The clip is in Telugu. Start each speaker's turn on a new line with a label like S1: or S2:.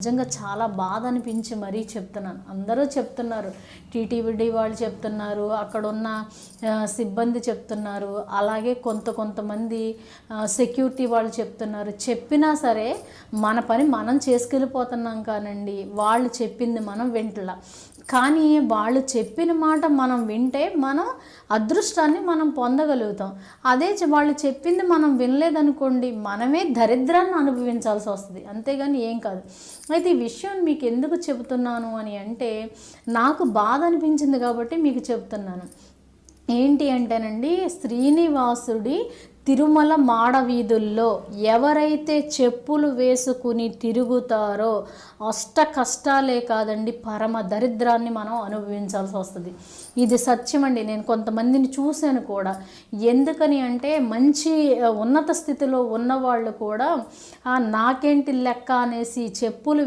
S1: నిజంగా చాలా బాధ అనిపించి మరీ చెప్తున్నాను. అందరూ చెప్తున్నారు, టీటీవీ వాళ్ళు చెప్తున్నారు, అక్కడున్న సిబ్బంది చెప్తున్నారు, అలాగే కొంతమంది సెక్యూరిటీ వాళ్ళు చెప్తున్నారు. చెప్పినా సరే మన పని మనం చేసుకెళ్ళిపోతున్నాం కానండి, వాళ్ళు చెప్పింది మనం వింటలా. కానీ వాళ్ళు చెప్పిన మాట మనం వింటే మనం అదృష్టాన్ని మనం పొందగలుగుతాం. అదే వాళ్ళు చెప్పింది మనం వినలేదనుకోండి, మనమే దరిద్రాన్ని అనుభవించాల్సి వస్తుంది, అంతేగాని ఏం కాదు. అయితే ఈ విషయం మీకు ఎందుకు చెబుతున్నాను అని అంటే, నాకు బాధ అనిపించింది కాబట్టి మీకు చెప్తున్నాను. ఏంటి అంటేనండి, శ్రీనివాసుడి తిరుమల మాడవీధుల్లో ఎవరైతే చెప్పులు వేసుకుని తిరుగుతారో అష్ట కష్టాలే కాదండి, పరమ దరిద్రాన్ని మనం అనుభవించాల్సి వస్తుంది. ఇది సత్యం అండి. నేను కొంతమందిని చూశాను కూడా. ఎందుకని అంటే, మంచి ఉన్నత స్థితిలో ఉన్నవాళ్ళు కూడా నాకేంటి లెక్క అనేసి చెప్పులు